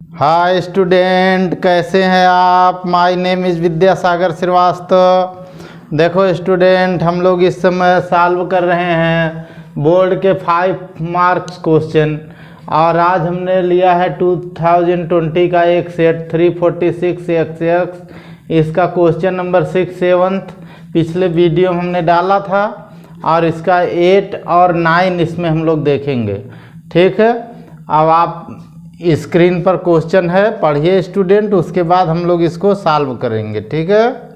Hi student, कैसे हैं आप। My name is Vidyasagar Shrivastava. देखो स्टूडेंट, हम लोग इस समय सॉल्व कर रहे हैं बोर्ड के 5 मार्क्स क्वेश्चन। और आज हमने लिया है 2020 का एक सेट 346 XX। इसका क्वेश्चन नंबर 6 7 पिछले वीडियो में हमने डाला था, और इसका 8 और 9 इसमें हम लोग देखेंगे। ठीक है, अब आप स्क्रीन पर क्वेश्चन है, पढ़िए स्टूडेंट, उसके बाद हम लोग इसको सॉल्व करेंगे। ठीक है,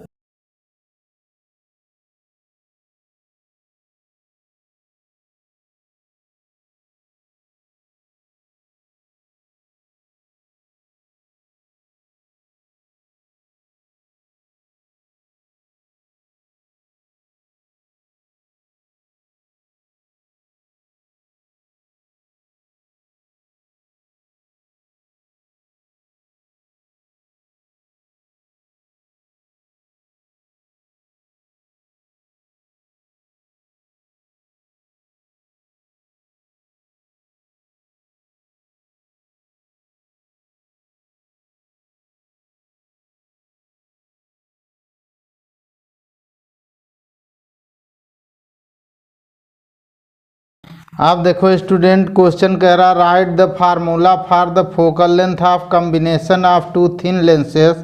आप देखो स्टूडेंट, क्वेश्चन कह रहा write the formula for the focal length of combination of two thin lenses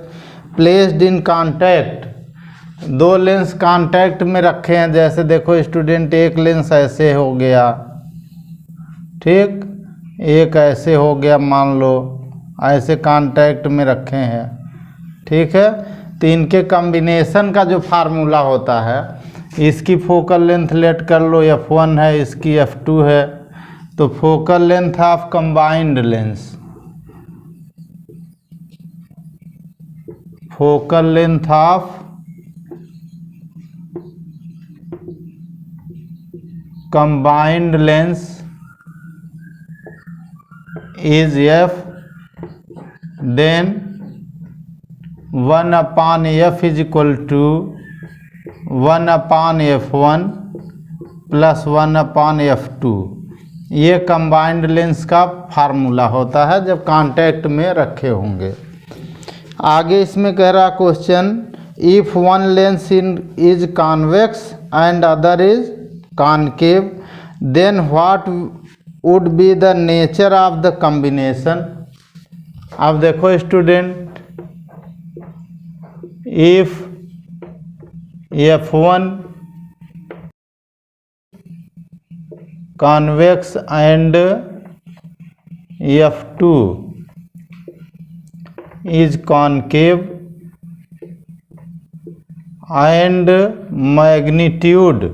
placed in contact. दो लेंस कांटेक्ट में रखे हैं। जैसे देखो स्टूडेंट, एक लेंस ऐसे हो गया, ठीक, एक ऐसे हो गया, मान लो ऐसे कांटेक्ट में रखे हैं। ठीक है, तो इनके कॉम्बिनेशन का जो फार्मूला होता है, इसकी फोकल लेंथ लेट कर लो F1 है, इसकी F2 है। तो focal length of combined lens, focal length of combined lens is F, then 1/F is equal to 1/F1 plus 1/F2। ये कंबाइंड लेंस का फार्मूला होता है जब कांटेक्ट में रखे होंगे। आगे इसमें कह रहा question, if one lens is convex and other is concave, then what would be the nature of the combination. अब देखो student, if F1 convex and F2 is concave and magnitude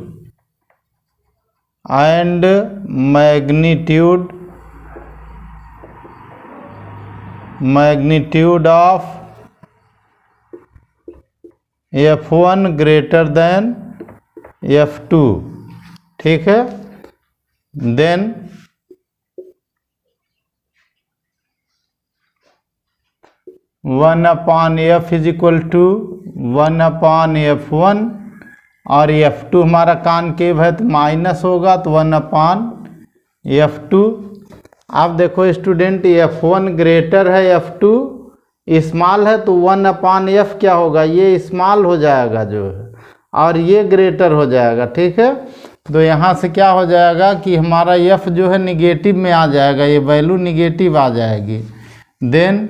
of F1 greater than F2, ठीक है, then one upon F is equal to 1/F1, और F2 हमारा concave है तो minus होगा, तो 1/F2। अब देखो स्टूडेंट, F1 ग्रेटर है F2 स्मॉल है, तो 1/F क्या होगा, ये स्मॉल हो जाएगा जो है, और ये ग्रेटर हो जाएगा। ठीक है, तो यहाँ से क्या हो जाएगा कि हमारा F जो है निगेटिव में आ जाएगा, ये वैल्यू निगेटिव आ जाएगी। Then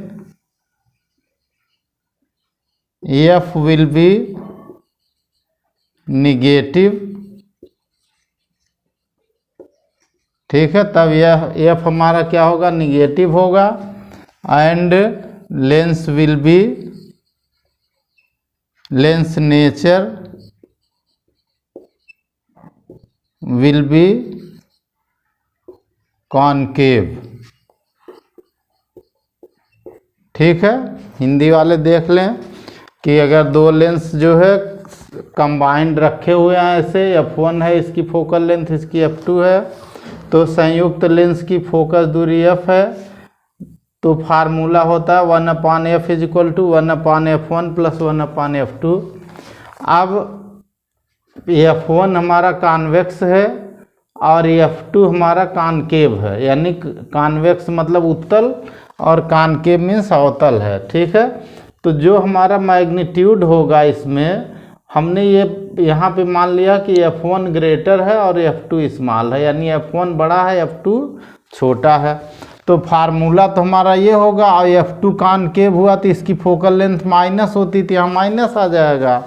F will be negative. ठीक है, तब यह F हमारा क्या होगा, निगेटिव होगा, and lens will be, lens nature will be concave. ठीक है, हिंदी वाले देख लें कि अगर दो लेंस जो है कंबाइंड रखे हुए हैं, ऐसे F1 है इसकी फोकल लेंथ, इसकी F2 है, तो संयुक्त लेंस की फोकस दूरी F है, तो फार्मूला होता है 1/F is equal to 1/F1 plus 1/F2। अब F1 हमारा कॉन्वेक्स है और F2 हमारा कॉनकेव है, यानी कॉन्वेक्स मतलब उत्तल और कॉनकेव मीन्स अवतल है। ठीक है, तो जो हमारा मैग्नीट्यूड होगा इसमें हमने ये यहाँ पे मान लिया कि F1 ग्रेटर है और F2 स्मॉल है, यानी F1 बड़ा है F2 छोटा है। तो फार्मूला तो हमारा ये होगा, और F2 कॉनकेव हुआ तो इसकी फोकल लेंथ माइनस होती थी, यहाँ माइनस आ जाएगा।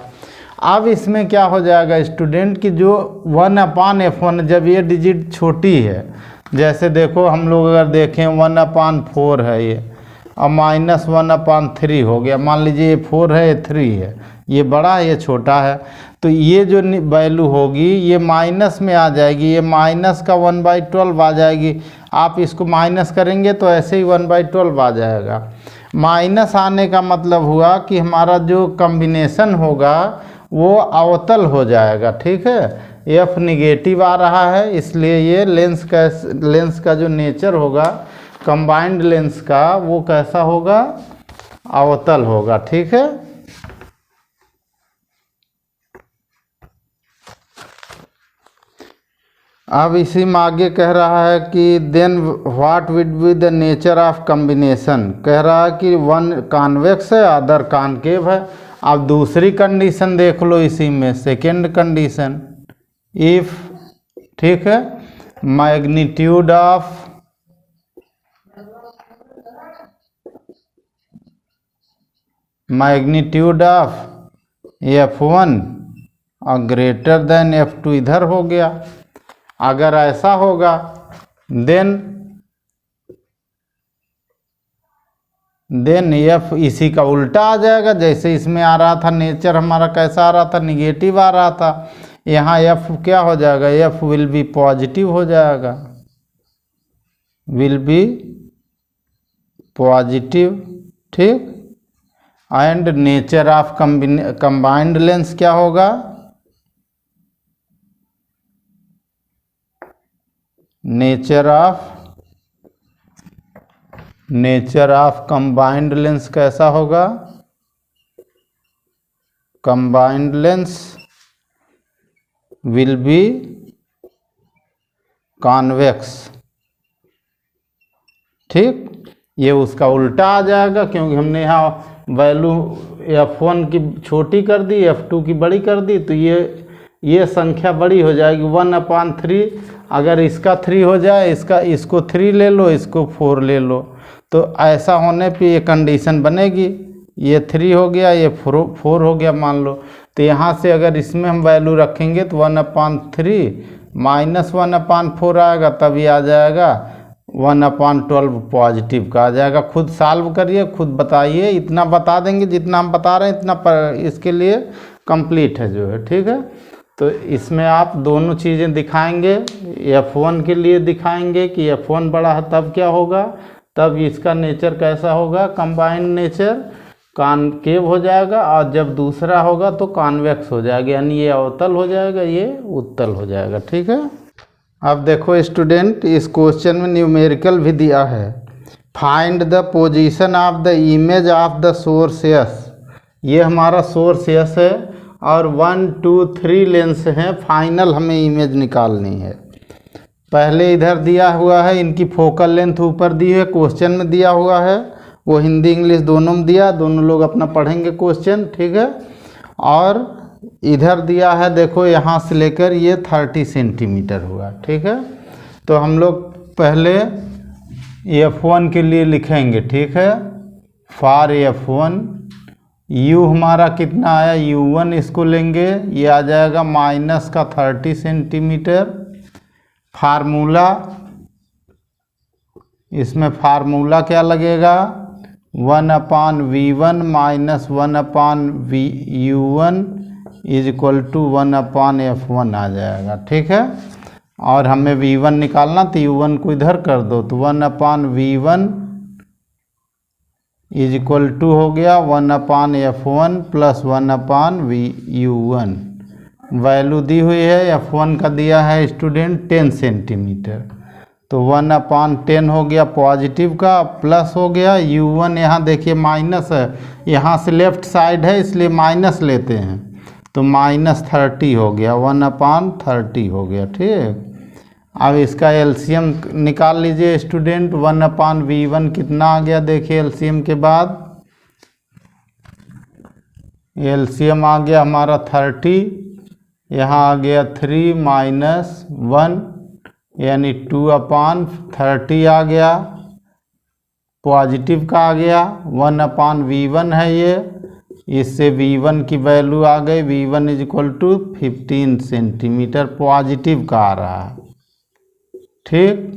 अब इसमें क्या हो जाएगा स्टूडेंट कि जो 1/F1 जब ये डिजिट छोटी है, जैसे देखो हम लोग अगर देखें 1/4 है ये, और -1/3 हो गया, मान लीजिए ये 4 है ये 3 है, ये बड़ा है ये छोटा है, तो ये जो वैल्यू होगी ये माइनस में आ जाएगी, ये माइनस का 1/12 आ जाएगी। आप इसको माइनस करेंगे तो ऐसे ही 1/12 आ जाएगा। माइनस आने का मतलब हुआ कि हमारा जो कॉम्बिनेशन होगा वो अवतल हो जाएगा। ठीक है, F निगेटिव आ रहा है, इसलिए ये लेंस का जो नेचर होगा कंबाइंड लेंस का वो कैसा होगा, अवतल होगा। ठीक है, अब इसी में आगे कह रहा है कि then what would be the nature of combination, कह रहा है कि वन कॉन्वेक्स है अदर कॉनकेव है। अब दूसरी कंडीशन देख लो इसी में, सेकेंड कंडीशन, इफ, ठीक है, मैग्नीट्यूड ऑफ F1 और ग्रेटर देन F2 इधर हो गया। अगर ऐसा होगा देन F इसी का उल्टा आ जाएगा, जैसे इसमें आ रहा था नेचर हमारा कैसा आ रहा था, निगेटिव आ रहा था, यहाँ F क्या हो जाएगा, F विल बी पॉजिटिव हो जाएगा, विल बी पॉजिटिव। ठीक, and nature of combined lens क्या होगा, नेचर ऑफ कंबाइंड लेंस कैसा होगा, combined lens will be convex. ठीक, ये उसका उल्टा आ जाएगा, क्योंकि हमने यहाँ वैल्यू F1 की छोटी कर दी, F2 की बड़ी कर दी, तो ये संख्या बड़ी हो जाएगी 1/3। अगर इसका 3 हो जाए, इसको 3 ले लो, इसको 4 ले लो, तो ऐसा होने पे ये कंडीशन बनेगी, ये 3 हो गया, ये 4 हो गया मान लो। तो यहाँ से अगर इसमें हम वैल्यू रखेंगे तो 1/3 -1/4 आएगा, तब ये आ जाएगा 1/12 पॉजिटिव का आ जाएगा। खुद सॉल्व करिए, खुद बताइए, इतना बता देंगे जितना हम बता रहे हैं इतना पर इसके लिए कंप्लीट है जो है। ठीक है, तो इसमें आप दोनों चीज़ें दिखाएंगे, F1 के लिए दिखाएंगे कि F1 बड़ा है तब क्या होगा, तब इसका नेचर कैसा होगा, कंबाइंड नेचर कॉनकेव हो जाएगा, और जब दूसरा होगा तो कॉन्वेक्स हो जाएगा, यानी ये अवतल हो जाएगा, ये उत्तल हो जाएगा। ठीक है, अब देखो स्टूडेंट, इस क्वेश्चन में न्यूमेरिकल भी दिया है, find the position of the image of the source S. ये हमारा सोर्स एस है और 1 2 3 लेंस हैं, फाइनल हमें इमेज निकालनी है। पहले इधर दिया हुआ है, इनकी फोकल लेंथ ऊपर दी है, क्वेश्चन में दिया हुआ है, वो हिंदी इंग्लिश दोनों में दिया, दोनों लोग अपना पढ़ेंगे क्वेश्चन। ठीक है, और इधर दिया है, देखो यहाँ से लेकर ये 30 सेंटीमीटर हुआ। ठीक है, तो हम लोग पहले F1 के लिए लिखेंगे। ठीक है, फॉर F1 U हमारा कितना आया, U1 इसको लेंगे, ये आ जाएगा -30 सेंटीमीटर। फार्मूला, इसमें फार्मूला क्या लगेगा, 1/V1 - 1/U1 = 1/F1 आ जाएगा। ठीक है, और हमें V1 निकालना, तो U1 को इधर कर दो, तो 1/V1 = हो गया 1/F1 + 1/U1। वैल्यू दी हुई है, F1 का दिया है स्टूडेंट 10 सेंटीमीटर, तो 1/10 हो गया पॉजिटिव का, प्लस हो गया U1, यहाँ देखिए माइनस है, यहाँ से लेफ्ट साइड है इसलिए माइनस लेते हैं, तो -30 हो गया, 1/30 हो गया। ठीक, अब इसका एलसीएम निकाल लीजिए स्टूडेंट। 1/V1 कितना आ गया देखिए एलसीएम के बाद। एलसीएम आ गया हमारा 30, यहाँ आ गया 3 - 1 यानी 2/30 आ गया, पॉजिटिव का आ गया। 1/V1 है ये, इससे V1 की वैल्यू आ गई। V1 = 15 सेंटीमीटर पॉजिटिव का आ रहा है। ठीक,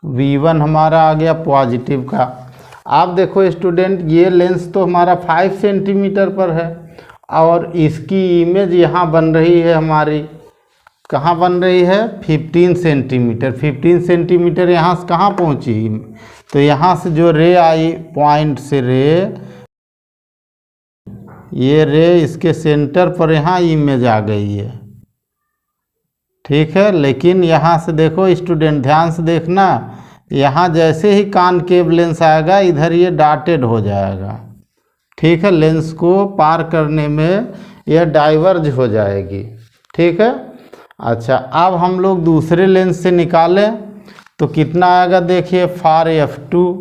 V1 हमारा आ गया पॉजिटिव का। आप देखो स्टूडेंट, ये लेंस तो हमारा 5 सेंटीमीटर पर है और इसकी इमेज यहाँ बन रही है हमारी, कहाँ बन रही है? 15 सेंटीमीटर। 15 सेंटीमीटर यहाँ से कहाँ पहुँची? तो यहाँ से जो रे आई, पॉइंट से रे, ये रे इसके सेंटर पर यहाँ इमेज आ गई है। ठीक है, लेकिन यहाँ से देखो स्टूडेंट, ध्यान से देखना, यहाँ जैसे ही कॉनकेव लेंस आएगा इधर ये डॉटेड हो जाएगा। ठीक है, लेंस को पार करने में यह डाइवर्ज हो जाएगी। ठीक है, अच्छा अब हम लोग दूसरे लेंस से निकालें तो कितना आएगा देखिए। फार F2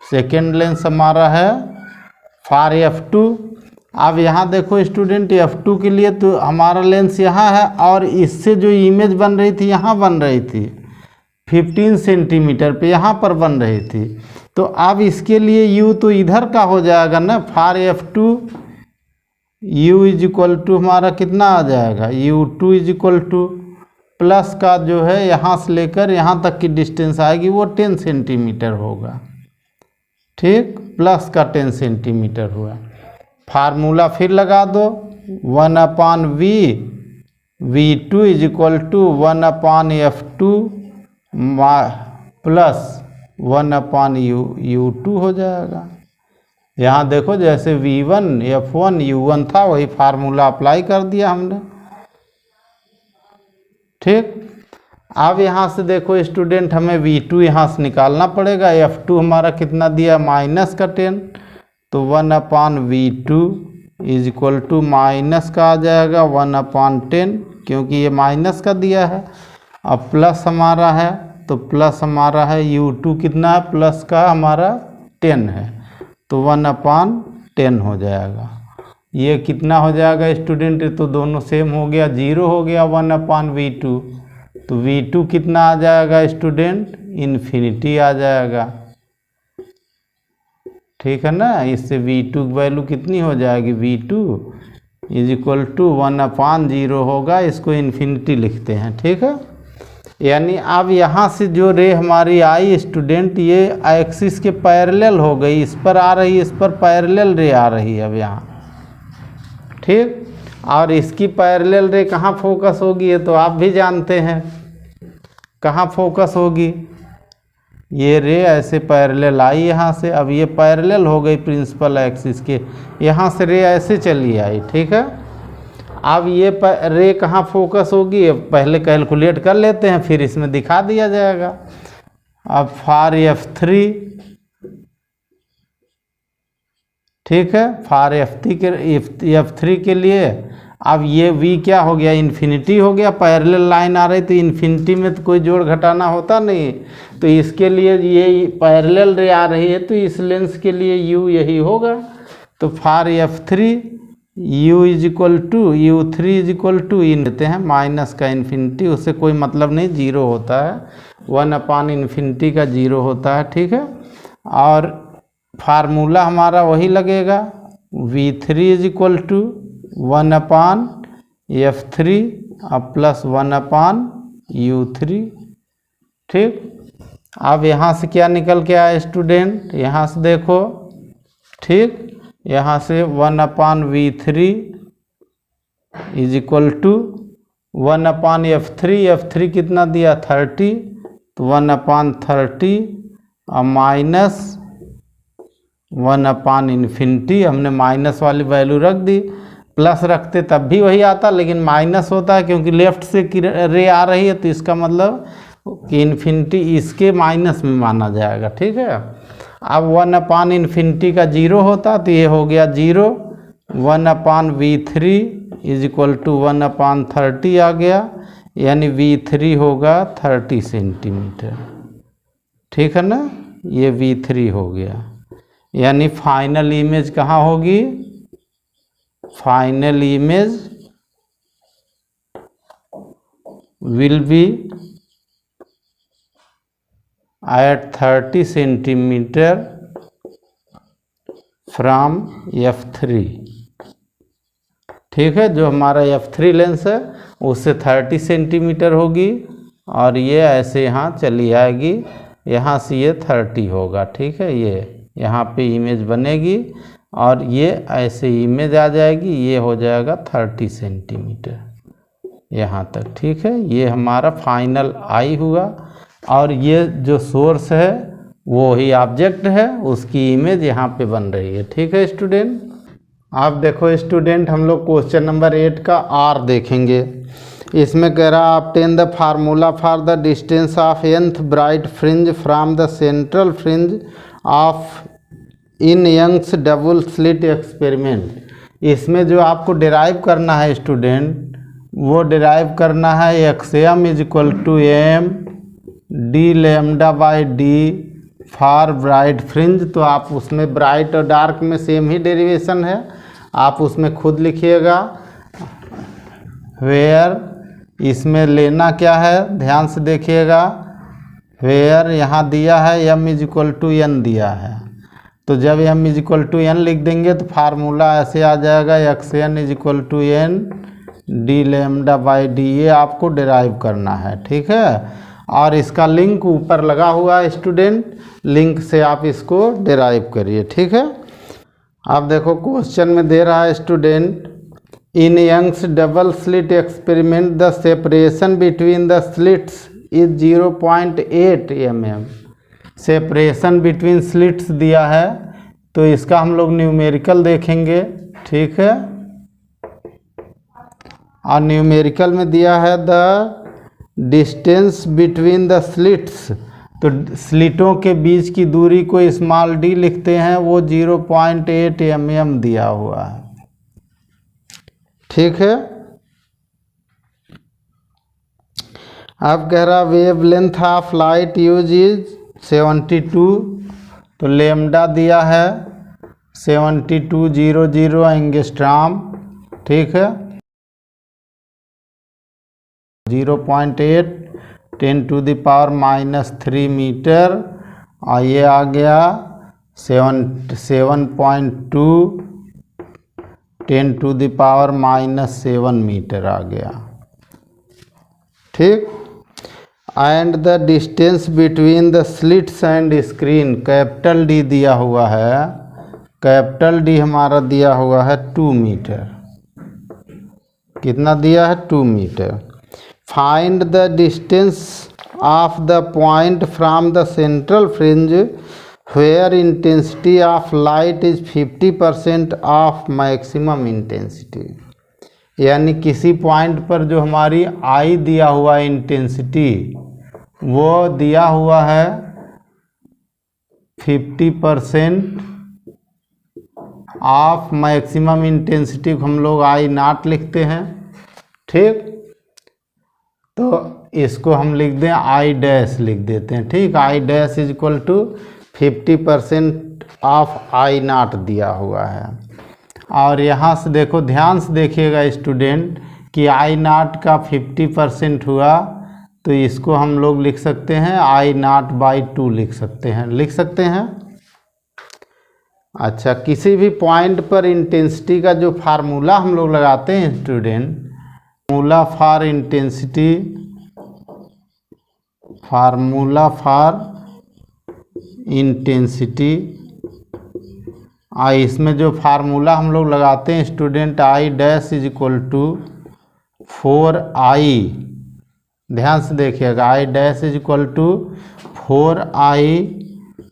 सेकेंड लेंस हमारा है, फार F2। अब यहाँ देखो स्टूडेंट, F2 के लिए तो हमारा लेंस यहाँ है और इससे जो इमेज बन रही थी यहाँ बन रही थी 15 सेंटीमीटर पे, यहाँ पर बन रही थी। तो अब इसके लिए U तो इधर का हो जाएगा ना, फार F2 U = हमारा कितना आ जाएगा? U2 = प्लस का जो है यहाँ से लेकर यहाँ तक की डिस्टेंस आएगी वो 10 सेंटीमीटर होगा। ठीक, प्लस का 10 सेंटीमीटर हुआ। फार्मूला फिर लगा दो, 1/V, V2 = 1/F2 plus 1/U2 हो जाएगा। यहाँ देखो जैसे V1 F1 U1 था वही फार्मूला अप्लाई कर दिया हमने। ठीक, अब यहाँ से देखो स्टूडेंट, हमें V2 यहाँ से निकालना पड़ेगा। F2 हमारा कितना दिया? -10, तो 1/V2 = माइनस का आ जाएगा 1/10, क्योंकि ये माइनस का दिया है। अब प्लस हमारा है तो प्लस हमारा है U2 कितना है? प्लस का हमारा 10 है, तो 1/10 हो जाएगा। ये कितना हो जाएगा स्टूडेंट? तो दोनों सेम हो गया, 0 हो गया 1/V2। तो V2 कितना आ जाएगा स्टूडेंट? इन्फिनिटी आ जाएगा। ठीक है ना, इससे V2 की वैल्यू कितनी हो जाएगी? V2 = 1/0 होगा, इसको इन्फिनिटी लिखते हैं। ठीक है, यानी अब यहाँ से जो रे हमारी आई स्टूडेंट, ये एक्सिस के पैरेलल हो गई, इस पर आ रही है, इस पर पैरेलल रे आ रही है अब यहाँ। ठीक, और इसकी पैरेलल रे कहाँ फोकस होगी ये तो आप भी जानते हैं, कहाँ फोकस होगी? ये रे ऐसे पैरेलल आई यहाँ से, अब ये पैरेलल हो गई प्रिंसिपल एक्सिस के, यहाँ से रे ऐसे चली आई। ठीक है, अब ये रे कहाँ फोकस होगी? अब पहले कैलकुलेट कर लेते हैं फिर इसमें दिखा दिया जाएगा। अब फार F3, ठीक है, फार F3 के लिए अब ये V क्या हो गया? इन्फिनिटी हो गया। पैरेलल लाइन आ रही तो इन्फिनिटी में तो कोई जोड़ घटाना होता नहीं, तो इसके लिए ये पैरेलल रे आ रही है तो इस लेंस के लिए U यही होगा। तो फार F3 U U3 = इन देते हैं माइनस का इन्फिनिटी, उससे कोई मतलब नहीं, 0 होता है, 1/∞ का 0 होता है। ठीक है, और फार्मूला हमारा वही लगेगा, V3 = 1/F3 प्लस 1/U3। ठीक, अब यहाँ से क्या निकल के आया स्टूडेंट? यहाँ से देखो, ठीक, यहाँ से 1/V3 = 1/F3, F3 कितना दिया? 30, तो 1/30 और माइनस 1/∞, हमने माइनस वाली वैल्यू रख दी। प्लस रखते तब भी वही आता, लेकिन माइनस होता है क्योंकि लेफ्ट से रे आ रही है, तो इसका मतलब कि इन्फिनिटी इसके माइनस में माना जाएगा। ठीक है, अब 1/∞ का 0 होता तो ये हो गया 0। 1/V3 = 1/30 आ गया, यानी V3 होगा 30 सेंटीमीटर, ठीक है ना। ये V3 हो गया, यानी फाइनल इमेज कहाँ होगी, final image will be at 30 centimetre from F3, ठीक है। जो हमारा F3 लेंस है उससे 30 सेंटीमीटर होगी, और ये ऐसे यहाँ चली आएगी, यहाँ से ये 30 होगा, ठीक है। ये यहाँ पे इमेज बनेगी और ये ऐसे इमेज आ जाएगी, ये हो जाएगा 30 सेंटीमीटर यहाँ तक, ठीक है। ये हमारा फाइनल आई हुआ, और ये जो सोर्स है वो ही ऑब्जेक्ट है, उसकी इमेज यहाँ पे बन रही है, ठीक है स्टूडेंट। आप देखो स्टूडेंट, हम लोग क्वेश्चन नंबर 8 का आर देखेंगे। इसमें कह रहा obtain the formula for the distance of nth bright fringe from the central fringe of in Young's double slit experiment. इसमें जो आपको डिराइव करना है स्टूडेंट, वो डिराइव करना है x m is equal to m d lambda by d for bright fringe. तो आप उसमें ब्राइट और डार्क में सेम ही डेरिवेशन है, आप उसमें खुद लिखिएगा। वेयर, इसमें लेना क्या है ध्यान से देखिएगा। वेयर यहाँ दिया है m is equal to n दिया है, तो जब m is equal to n लिख देंगे तो फार्मूला ऐसे आ जाएगा xn is equal to n d lambda by d. ये आपको डिराइव करना है, ठीक है। और इसका लिंक ऊपर लगा हुआ है स्टूडेंट, लिंक से आप इसको डिराइव करिए, ठीक है। आप देखो क्वेश्चन में दे रहा है student, in Young's double slit experiment the separation between the slits is 0.8 mm। Separation between slits दिया है, तो इसका हम लोग न्यूमेरिकल देखेंगे, ठीक है। और न्यूमेरिकल में दिया है the distance between the slits, तो स्लिटों के बीच की दूरी को स्मॉल डी लिखते हैं, वो 0.8 mm दिया हुआ है, ठीक है। अब कह रहा wave length of light use is 72, तो लेमडा दिया है 7200 एंगस्ट्रॉम, ठीक है। 0.8 10⁻³ मीटर, और ये आ गया 7.2 10⁻⁻7 मीटर आ गया, ठीक। And the distance between the slits and screen, capital D दिया हुआ है, कैपिटल डी हमारा दिया हुआ है 2 मीटर। कितना दिया है? 2 metre. Find the distance of the point from the central fringe where intensity of light is 50% of maximum intensity. यानी किसी पॉइंट पर जो हमारी आई दिया हुआ इंटेंसिटी, वो दिया हुआ है 50% ऑफ मैक्सिमम इंटेंसिटी को हम लोग आई नॉट लिखते हैं, ठीक। तो इसको हम लिख दें आई डैश लिख देते हैं, ठीक। I dash is equal to 50% of I naught दिया हुआ है। और यहाँ से देखो, ध्यान से देखिएगा स्टूडेंट कि आई नॉट का 50% हुआ, तो इसको हम लोग लिख सकते हैं आई नॉट बाई 2 लिख सकते हैं। अच्छा, किसी भी पॉइंट पर इंटेंसिटी का जो फार्मूला हम लोग लगाते हैं स्टूडेंट, फार्मूला फॉर इंटेंसिटी, इसमें जो फार्मूला हम लोग लगाते हैं student, I dash is equal to 4i, ध्यान से देखिएगा, I dash is equal to 4i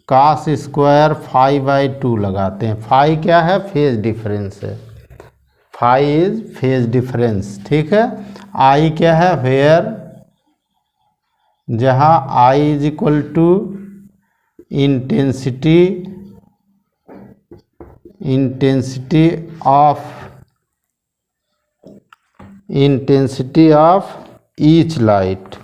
cos square φ/2 लगाते हैं। फाई क्या है? फेज डिफरेंस है, फाई इज फेज डिफरेंस, ठीक है। आई क्या है? वेयर, जहाँ I is equal to intensity of each light.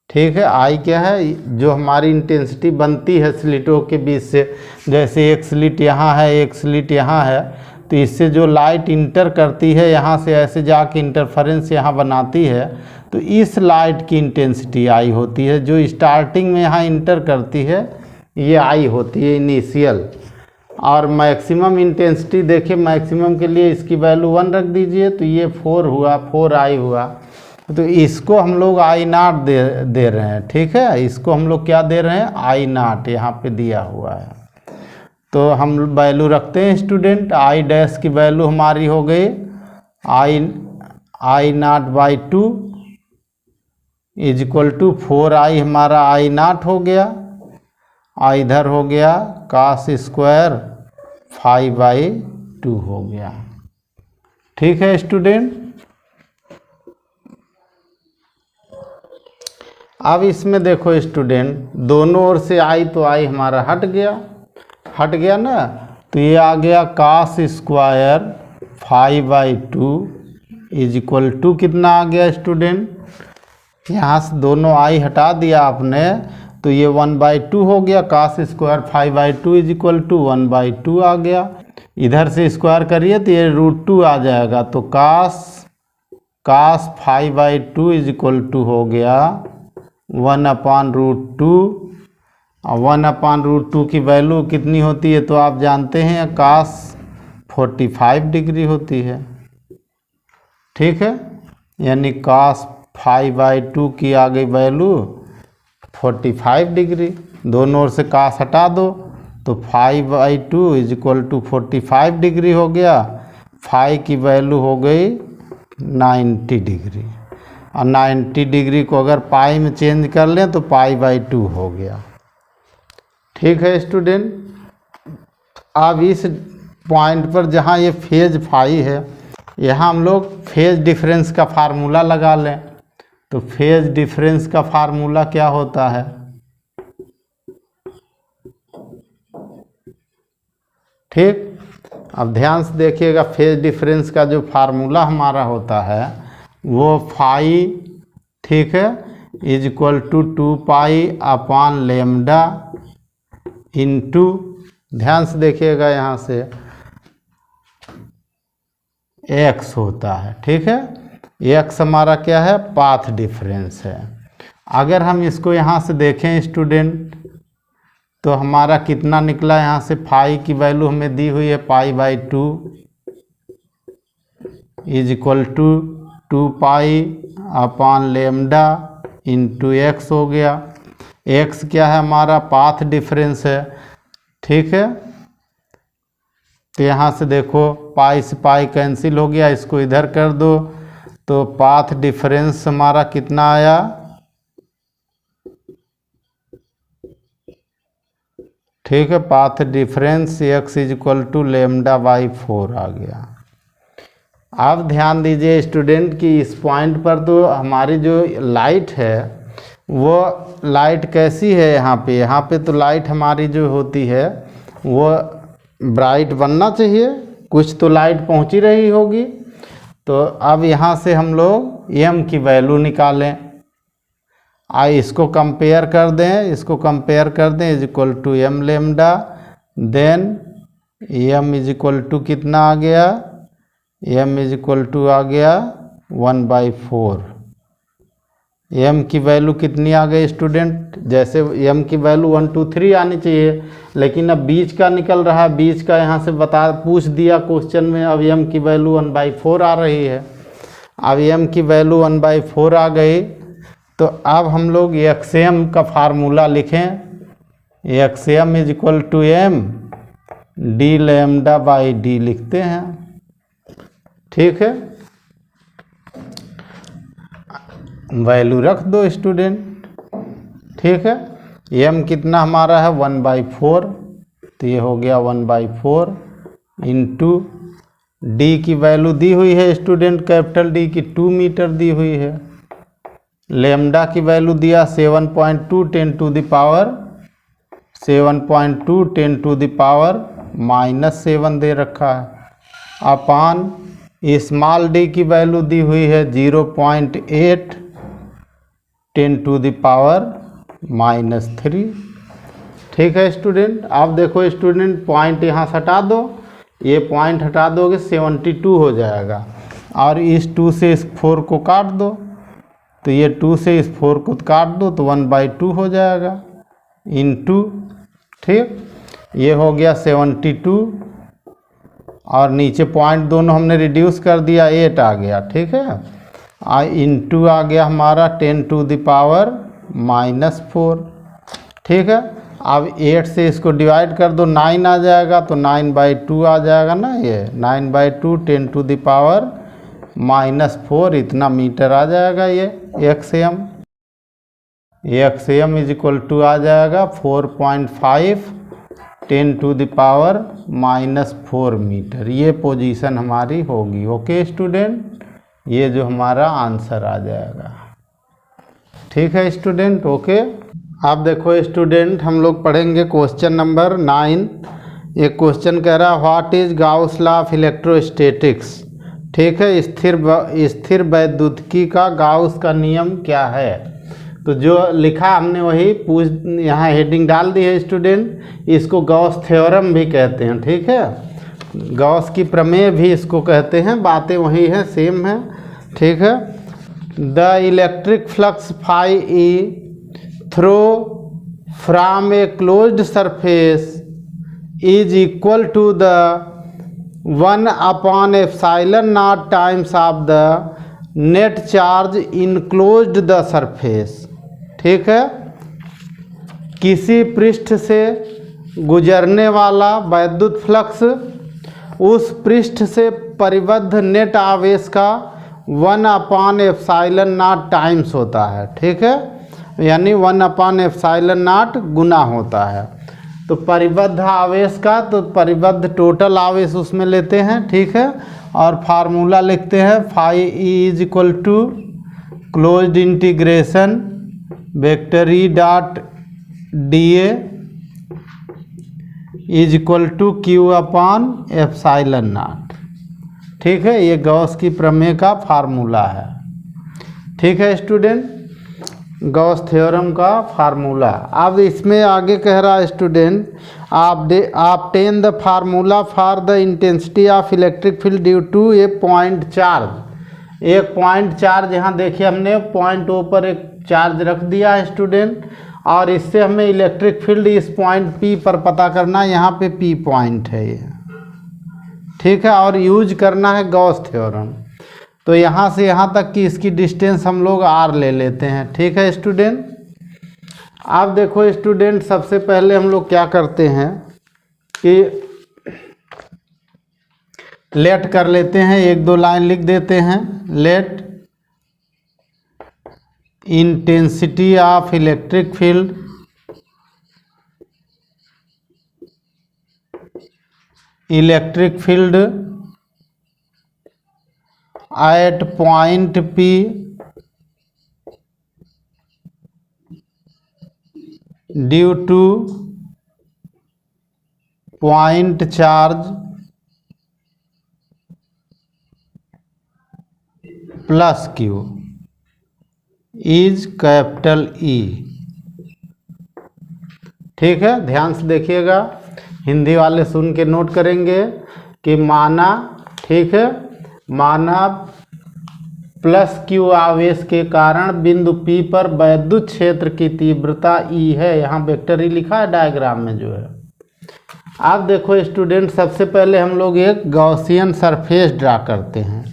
ठीक है, आई क्या है, जो हमारी इंटेंसिटी बनती है स्लिटों के बीच से, जैसे एक स्लिट यहाँ है एक स्लिट यहाँ है, तो इससे जो लाइट इंटर करती है यहाँ से ऐसे जाके इंटरफेरेंस यहाँ बनाती है, तो इस लाइट की इंटेंसिटी आई होती है। जो स्टार्टिंग में यहाँ इंटर करती है ये आई होती है इनिशियल। और मैक्सिमम इंटेंसिटी देखिए, मैक्सिमम के लिए इसकी वैल्यू 1 रख दीजिए, तो ये 4 हुआ, 4 आई हुआ। तो इसको हम लोग आई नाट दे रहे हैं। ठीक है, इसको हम लोग क्या दे रहे हैं, आई नाट, यहाँ पे दिया हुआ है। तो हम वैल्यू रखते हैं स्टूडेंट, आई डैश की वैल्यू हमारी हो गई I naught by 2 is equal to 4i, हमारा आई नाट हो गया, और इधर हो गया कास स्क्वायर 5/2 हो गया। ठीक है स्टूडेंट, अब इसमें देखो स्टूडेंट, दोनों ओर से आई तो आई हमारा हट गया ना, तो ये आ गया cos square 5/2 is equal to कितना आ गया स्टूडेंट, यहाँ से दोनों आई हटा दिया आपने, तो ये 1/2 हो गया। Cos square 5/2 is equal to 1/2 आ गया। इधर से स्क्वायर करिए तो ये √2 आ जाएगा, तो कास 5/2 इज इक्वल टू हो गया 1/√2। 1/√2 की वैल्यू कितनी होती है तो आप जानते हैं, कास 45 डिग्री होती है। ठीक है, यानी कास 5/2 की आ गई वैल्यू 45 डिग्री। दोनों ओर से कास हटा दो तो 5/2 इज इक्वल टू 45 डिग्री हो गया। 5 की वैल्यू हो गई 90 डिग्री, और 90 डिग्री को अगर पाई में चेंज कर लें तो π/2 हो गया। ठीक है स्टूडेंट, अब इस पॉइंट पर जहाँ ये फेज फाई है, यहाँ हम लोग फेज डिफरेंस का फार्मूला लगा लें। तो फेज डिफरेंस का फार्मूला क्या होता है, ठीक, अब ध्यान से देखिएगा, फेज डिफरेंस का जो फार्मूला हमारा होता है वो फाई, ठीक है, इज इक्वल टू 2π/λ इंटू, ध्यान से देखिएगा यहाँ से x होता है। ठीक है, x हमारा क्या है, पाथ डिफरेंस है। अगर हम इसको यहाँ से देखें स्टूडेंट, तो हमारा कितना निकला, यहाँ से फाई की वैल्यू हमें दी हुई है π/2 is equal to 2π/λ into x हो गया। x क्या है, हमारा पाथ डिफरेंस है। ठीक है, तो यहाँ से देखो पाई से पाई कैंसिल हो गया, इसको इधर कर दो, तो पाथ डिफरेंस हमारा कितना आया, ठीक है, path difference x is equal to λ/4 आ गया। अब ध्यान दीजिए स्टूडेंट कि इस पॉइंट पर तो हमारी जो लाइट है वो लाइट कैसी है, यहाँ पे तो लाइट हमारी जो होती है वो ब्राइट बनना चाहिए, कुछ तो लाइट पहुँची रही होगी। तो अब यहाँ से हम लोग m की वैल्यू निकालें, इसको कंपेयर कर दें, is equal to m λ, then m is equal to कितना आ गया, m इज इक्वल टू आ गया 1/4। m की वैल्यू कितनी आ गई स्टूडेंट, जैसे m की वैल्यू 1 2 3 आनी चाहिए, लेकिन अब बीच का निकल रहा है, बीच का यहाँ से पूछ दिया क्वेश्चन में, अब m की वैल्यू 1/4 आ रही है। अब m की वैल्यू 1/4 आ गई, तो अब हम लोग xm का फार्मूला लिखें, xm is equal to m dλ/d लिखते हैं। ठीक है, वैल्यू रख दो स्टूडेंट। ठीक है, m कितना हमारा है 1/4, तो ये हो गया 1/4 इंटू d की वैल्यू दी हुई है स्टूडेंट, कैपिटल D की 2 मीटर दी हुई है। लेमडा की वैल्यू दिया 7.2 10 टू द पावर -7 दे रखा है, अपान स्मॉल डी की वैल्यू दी हुई है 0.8 10⁻⁻3। ठीक है स्टूडेंट। अब देखो स्टूडेंट, पॉइंट यहाँ से हटा दो, ये पॉइंट हटा दोगे 72 हो जाएगा, और इस 2 से इस 4 को काट दो, तो ये 2 से इस 4 को काट दो तो 1/2 हो जाएगा, इनटू, ठीक, ये हो गया 72, और नीचे पॉइंट दोनों हमने रिड्यूस कर दिया, 8 आ गया, ठीक है, इनटू आ गया हमारा 10⁻⁻4। ठीक है। अब 8 से इसको डिवाइड कर दो, 9 आ जाएगा, तो 9/2 आ जाएगा ना, ये 9/2 10⁻⁻4 इतना मीटर आ जाएगा, ये XM। XM is equal to आ जाएगा 4.5 10⁻⁻4 मीटर, ये पोजीशन हमारी होगी। ओके स्टूडेंट, ये जो हमारा आंसर आ जाएगा। ठीक है स्टूडेंट, ओके। अब देखो स्टूडेंट, हम लोग पढ़ेंगे क्वेश्चन नंबर 9। एक क्वेश्चन कह रहा है what is Gauss law of electrostatics. ठीक है, स्थिर वैद्युतिकी का गाउस का नियम क्या है। तो जो लिखा हमने वही यहाँ हेडिंग डाल दी है स्टूडेंट, इसको गॉस थ्योरम भी कहते हैं। ठीक है, गॉस की प्रमेय भी इसको कहते हैं, बातें वही हैं, सेम है। ठीक है, the electric flux phi E through from a closed surface is equal to the 1/ε0 times of the net charge enclosed the surface. ठीक है, किसी पृष्ठ से गुजरने वाला वैद्युत फ्लक्स उस पृष्ठ से परिबद्ध नेट आवेश का 1/ε0 टाइम्स होता है। ठीक है, यानी 1/ε0 गुना होता है। तो परिबद्ध आवेश का, तो परिबद्ध टोटल आवेश उसमें लेते हैं। ठीक है, और फार्मूला लिखते हैं phi E is equal to closed integration vector E dot d A is equal to Q/ε0। ठीक है, ये गॉस की प्रमेय का फार्मूला है। ठीक है स्टूडेंट, गॉस थ्योरम का फार्मूला। अब इसमें आगे कह रहा है student, obtain the formula for the intensity of electric field due to a point charge. एक पॉइंट चार्ज, यहाँ देखिए हमने पॉइंट ओ पर एक चार्ज रख दिया है स्टूडेंट, और इससे हमें इलेक्ट्रिक फील्ड इस पॉइंट P पर पता करना है। यहाँ पे P पॉइंट है ये। ठीक है, और यूज करना है गॉस थ्योरम। तो यहाँ से यहाँ तक की इसकी डिस्टेंस हम लोग R ले लेते हैं। ठीक है स्टूडेंट, अब देखो स्टूडेंट, सबसे पहले हम लोग क्या करते हैं कि लेट कर लेते हैं, 1-2 लाइन लिख देते हैं। Let intensity of electric field at point P due to point charge plus Q is capital E। ठीक है, ध्यान से देखिएगा, हिंदी वाले सुन के नोट करेंगे कि माना, ठीक है, माना प्लस Q आवेश के कारण बिंदु P पर वैद्युत क्षेत्र की तीव्रता E है। यहाँ वेक्टर E लिखा है डायग्राम में जो है। अब देखो स्टूडेंट, सबसे पहले हम लोग एक गॉसियन सरफेस ड्रा करते हैं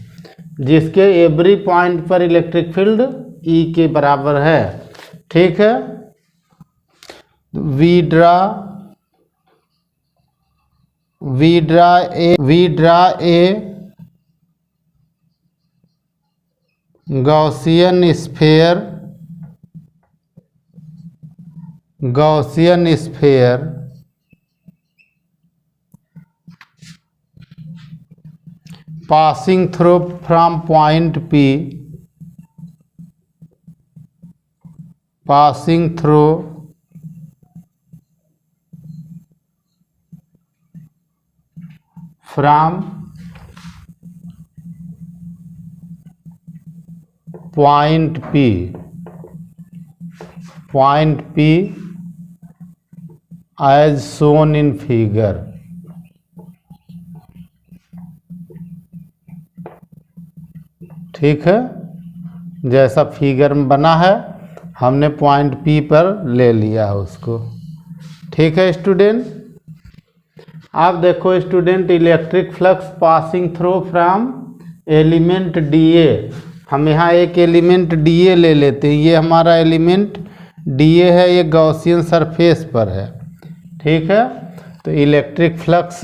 जिसके एवरी पॉइंट पर इलेक्ट्रिक फील्ड E के बराबर है। ठीक है, we draw a Gaussian sphere passing through from point P, passing through from point P as shown in figure। ठीक है, जैसा फिगर में बना है हमने पॉइंट P पर ले लिया उसको। ठीक है स्टूडेंट, आप देखो student, electric flux passing through from element DA। हम यहाँ एक एलिमेंट DA ले लेते हैं, ये हमारा एलिमेंट DA है, ये गॉसियन सरफेस पर है। ठीक है, तो electric flux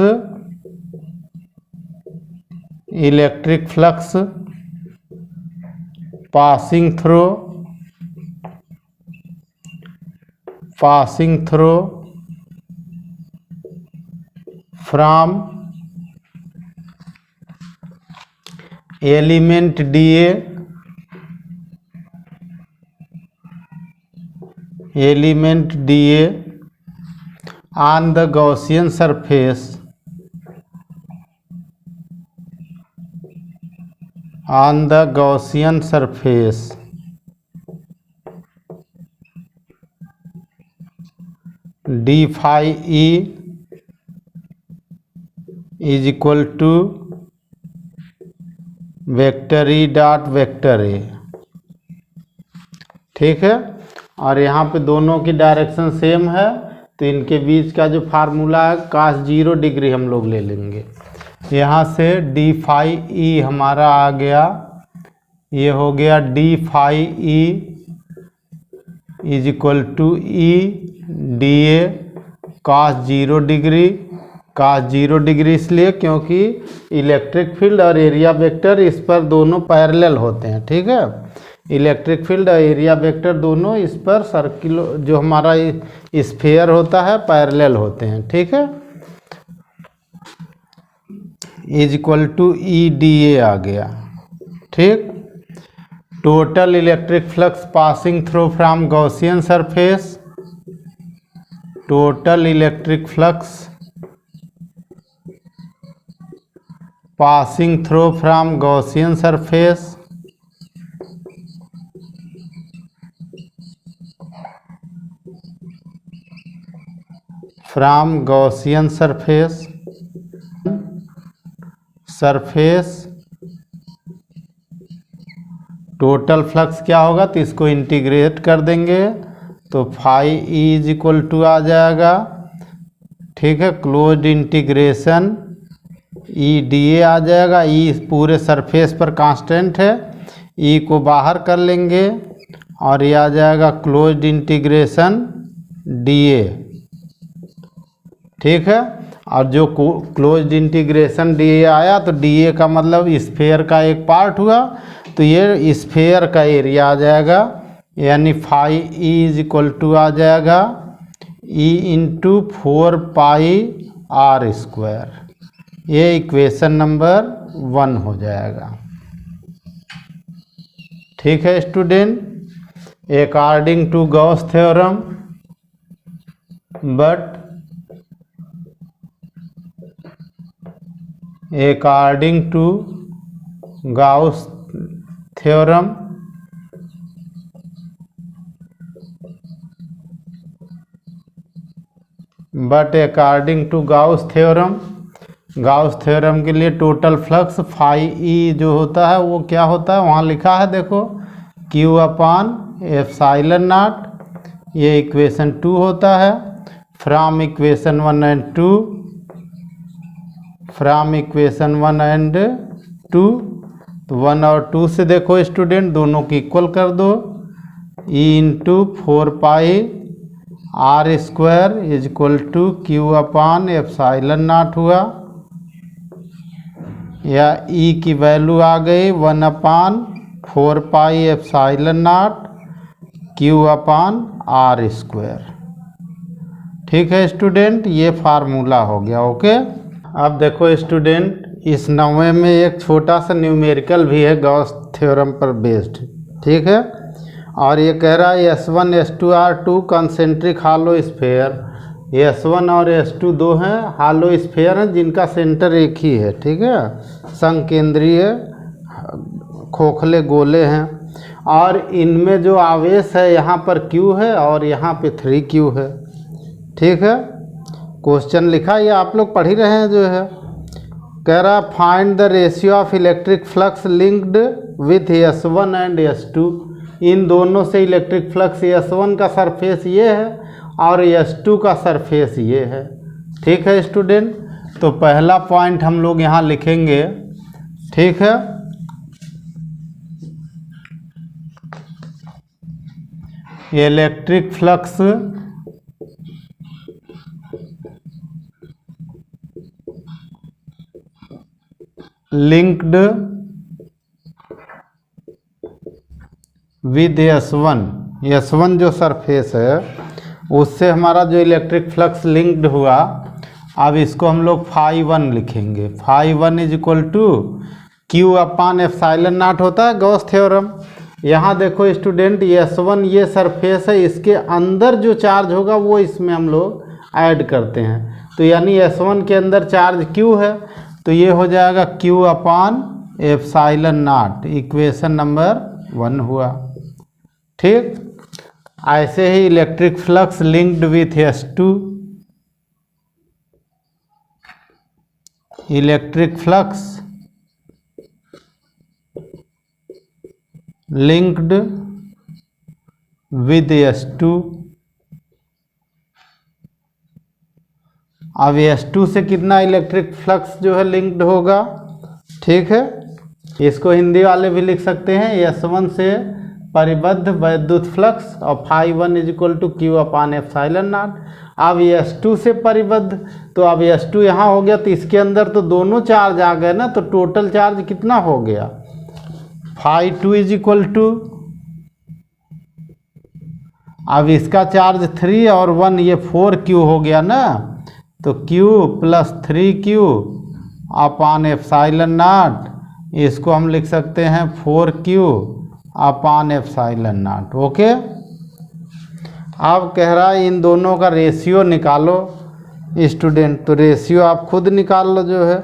passing through from element DA on the Gaussian surface d phi E is equal to vector E dot vector A। ठीक है, और यहाँ पे दोनों की डायरेक्शन सेम है, तो इनके बीच का जो फार्मूला है cos 0 डिग्री हम लोग ले लेंगे। यहाँ से d phi E हमारा आ गया, ये हो गया d phi E is equal to E dA cos 0 degree. cos 0 degree इसलिए क्योंकि इलेक्ट्रिक फील्ड और एरिया वेक्टर इस पर दोनों पैरेलल होते हैं। ठीक है, इलेक्ट्रिक फील्ड और एरिया वेक्टर दोनों इस पर सर्किल जो हमारा स्फीयर होता है पैरेलल होते हैं। ठीक है, is equal to E D A आ गया। ठीक, total electric flux passing through from Gaussian surface, total electric flux passing through from Gaussian surface total flux क्या होगा, तो इसको इंटीग्रेट कर देंगे तो phi E is equal to आ जाएगा। ठीक है, closed integration E D A आ जाएगा। ई पूरे सरफेस पर कांस्टेंट है, ई को बाहर कर लेंगे और ये आ जाएगा क्लोज्ड इंटीग्रेशन डी ए। ठीक है, और जो क्लोज्ड इंटीग्रेशन डी ए आया तो डी ए का मतलब स्फीयर का एक पार्ट हुआ, तो ये स्फीयर का एरिया आ जाएगा, यानी phi E is equal to आ जाएगा E into 4 pi R square. ये इक्वेशन नंबर 1 हो जाएगा। ठीक है student, according to Gauss theorem according to Gauss theorem Gauss theorem के लिए टोटल फ्लक्स फाई ई जो होता है वो क्या होता है, वहाँ लिखा है देखो Q अपान एप्सिलॉन नॉट। ये इक्वेशन 2 होता है। फ्रॉम इक्वेशन 1 एंड 2 तो 1 और 2 से देखो स्टूडेंट दोनों की इक्वल कर दो, E into 4 pi R square is equal to Q upon epsilon naught हुआ, या ई की वैल्यू आ गई 1 upon 4 pi epsilon naught Q upon R square. ठीक है स्टूडेंट, ये फार्मूला हो गया। ओके, अब देखो स्टूडेंट, इस 9वें में एक छोटा सा न्यूमेरिकल भी है गॉस थ्योरम पर बेस्ड। ठीक है, और ये कह रहा है S1 S2 R2 concentric hollow sphere S1 और S2 दो हैं हालो स्फीयर हैं जिनका सेंटर एक ही है, ठीक है, संकेंद्रीय खोखले गोले हैं, और इनमें जो आवेश है यहाँ पर Q है और यहाँ पे 3Q है, ठीक है। क्वेश्चन लिखा ये आप लोग पढ़ ही रहे हैं जो है। कह रहा find the ratio of electric flux linked with S1 and S2। इन दोनों से इलेक्ट्रिक फ्लक्स S1 का सरफेस ये है और S2 का सरफेस ये है, ठीक है स्टूडेंट। तो पहला पॉइंट हम लोग यहाँ लिखेंगे, ठीक है। Electric flux linked with S1 जो सरफेस है उससे हमारा जो इलेक्ट्रिक फ्लक्स लिंक्ड हुआ, अब इसको हम लोग φ1 लिखेंगे। φ1 is equal to Q upon epsilon naught होता है गॉस थ्योरम। यहाँ देखो स्टूडेंट, S1 ये सरफेस है, इसके अंदर जो चार्ज होगा वो इसमें हम लोग ऐड करते हैं, तो यानी S1 के अंदर चार्ज Q है, तो ये हो जाएगा Q upon epsilon naught, equation number 1 हुआ, ठीक। ऐसे ही electric flux linked with S2, electric flux linked with S2। अब S2 से कितना इलेक्ट्रिक फ्लक्स जो है लिंक्ड होगा, ठीक है। इसको हिंदी वाले भी लिख सकते हैं, S1 से परिबद्ध वैद्युत फ्लक्स और φ1 is equal to Q upon epsilon naught. अब S2 से परिबद्ध, तो अब S2 यहाँ हो गया, तो इसके अंदर तो दोनों चार्ज आ गए ना, तो टोटल चार्ज कितना हो गया, φ2 इज इक्वल टू, अब इसका चार्ज 3 और 1 ये 4Q हो गया ना, तो Q plus 3Q upon epsilon not, इसको हम लिख सकते हैं 4Q upon epsilon not, okay. अब कह रहा है इन दोनों का रेशियो निकालो स्टूडेंट, तो रेशियो आप खुद निकाल लो जो है।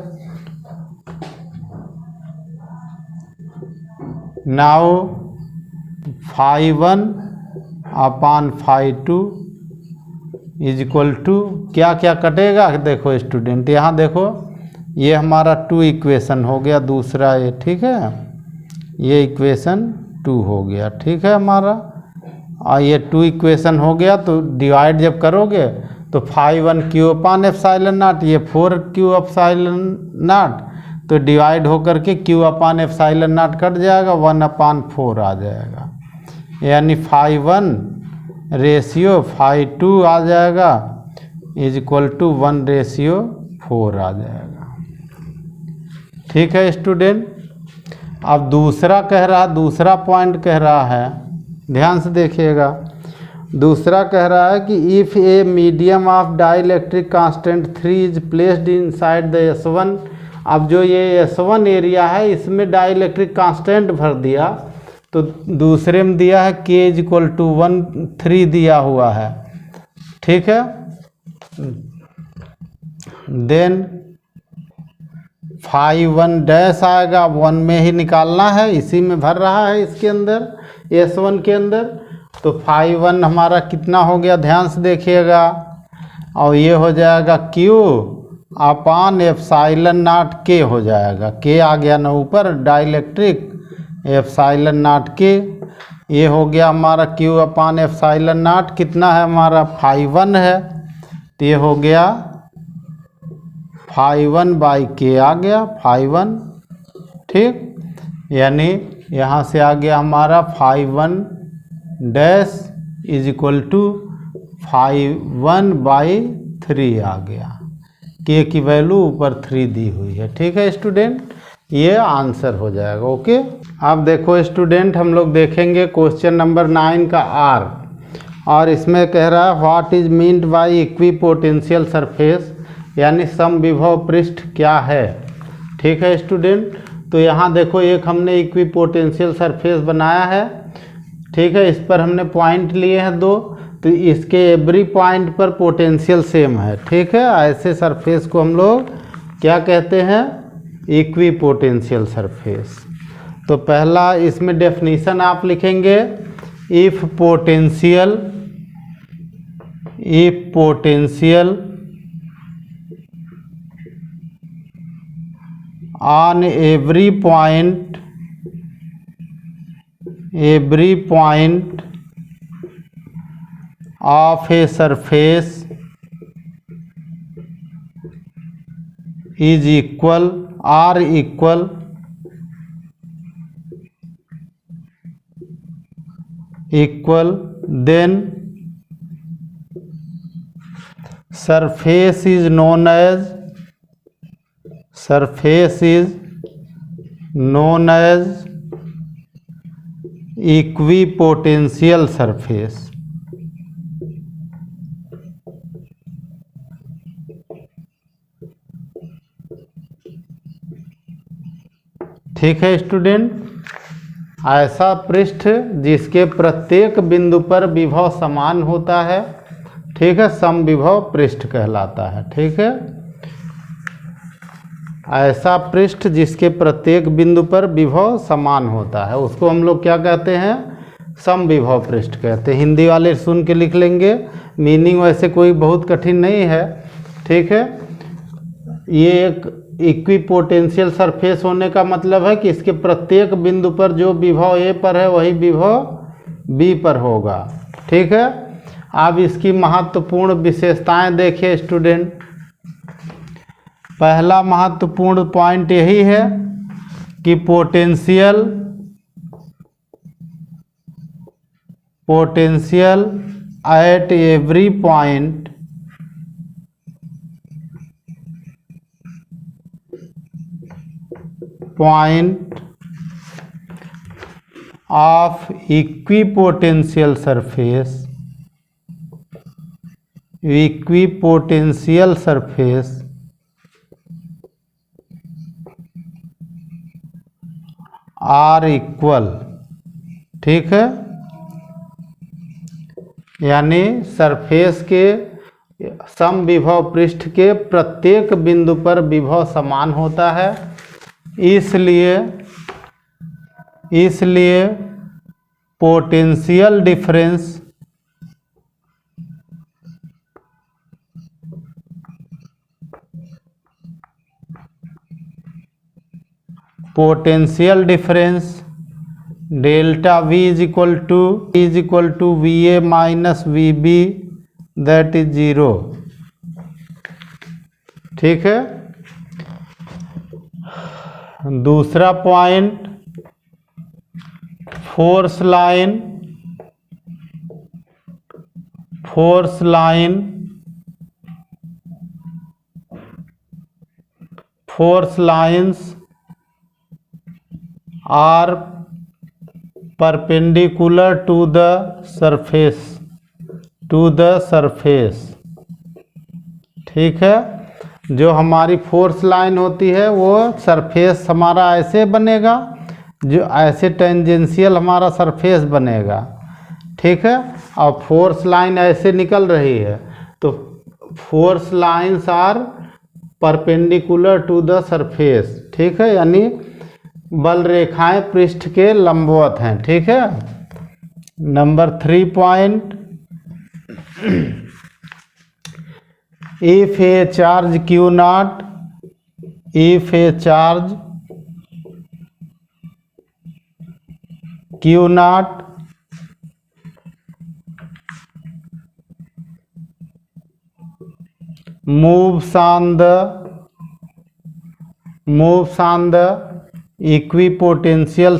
Now φ1 upon φ2 is equal to, क्या क्या कटेगा देखो स्टूडेंट, यहाँ देखो ये हमारा 2 इक्वेशन हो गया, दूसरा ये, ठीक है, ये इक्वेशन 2 हो गया, ठीक है हमारा, और ये 2 इक्वेशन हो गया, तो डिवाइड जब करोगे तो φ1 Q अपान एप्सिलॉन नॉट, ये 4Q एप्सिलॉन नॉट, तो डिवाइड होकर के Q upon epsilon not cut जाएगा, 1 अपान 4 आ जाएगा, यानी φ1 रेशियो φ2 आ जाएगा इज इक्वल टू 1:4 आ जाएगा, ठीक है स्टूडेंट। अब दूसरा कह रहा, दूसरा पॉइंट कह रहा है, ध्यान से देखिएगा, दूसरा कह रहा है कि if a medium of dielectric constant 3 is placed inside the S1। अब जो ये S1 एरिया है इसमें डाइलेक्ट्रिक कांस्टेंट भर दिया, तो दूसरे में दिया है K इज इक्वल टू 1 दिया हुआ है, ठीक है। देन φ1 डैश आएगा, 1 में ही निकालना है, इसी में भर रहा है इसके अंदर, S1 के अंदर, तो φ1 हमारा कितना हो गया, ध्यान से देखिएगा, और ये हो जाएगा Q upon epsilon not K हो जाएगा, K आ गया ना ऊपर डाइलेक्ट्रिक, एप्सिलॉन नॉट K, ये हो गया हमारा Q अपान एप्सिलॉन नॉट, कितना है हमारा φ1 है, तो ये हो गया φ1/K आ गया, φ1, ठीक, यानी यहाँ से आ गया हमारा φ1 डैश इज इक्वल टू φ1/3 आ गया, K की वैल्यू ऊपर 3 दी हुई है, ठीक है स्टूडेंट, ये आंसर हो जाएगा, ओके। अब देखो स्टूडेंट, हम लोग देखेंगे क्वेश्चन नंबर 9 का R, और इसमें कह रहा है what is meant by equipotential surface, यानी समविभव पृष्ठ क्या है, ठीक है स्टूडेंट। तो यहाँ देखो एक हमने इक्विपोटेंशियल सरफेस बनाया है, ठीक है, इस पर हमने पॉइंट लिए हैं 2, तो इसके एवरी पॉइंट पर पोटेंशियल सेम है। ठीक है, ऐसे सरफेस को हम लोग क्या कहते हैं, इक्वी पोटेंशियल सरफेस। तो पहला इसमें डेफिनेशन आप लिखेंगे, if potential on every point of a surface is equal are equal then surface is known as equipotential surface। ठीक है स्टूडेंट, ऐसा पृष्ठ जिसके प्रत्येक बिंदु पर विभव समान होता है, ठीक है, समविभव पृष्ठ कहलाता है। ठीक है, ऐसा पृष्ठ जिसके प्रत्येक बिंदु पर विभव समान होता है उसको हम लोग क्या कहते हैं, समविभव पृष्ठ कहते हैं। हिंदी वाले सुन के लिख लेंगे, मीनिंग वैसे कोई बहुत कठिन नहीं है। ठीक है, ये एक इक्विपोटेंशियल सरफेस होने का मतलब है कि इसके प्रत्येक बिंदु पर जो विभव ए पर है वही विभव बी पर होगा। ठीक है, अब इसकी महत्वपूर्ण विशेषताएं देखिए स्टूडेंट। पहला महत्वपूर्ण पॉइंट यही है कि potential at every point of equipotential surface are equal। ठीक है, यानी सरफेस के समविभव पृष्ठ के प्रत्येक बिंदु पर विभव समान होता है। इसलिए potential difference delta V is equal to VA minus VB that is 0। ठीक है, दूसरा point, force lines are perpendicular to the surface. ठीक है, जो हमारी फोर्स लाइन होती है वो सरफेस हमारा ऐसे बनेगा, जो ऐसे टेंजेंशियल हमारा सरफेस बनेगा। ठीक है, और फोर्स लाइन ऐसे निकल रही है तो force lines are perpendicular to the surface. ठीक है, यानी बल रेखाएं पृष्ठ के लंबवत हैं। ठीक है, number 3 point, if A charge Q not moves on the equipotential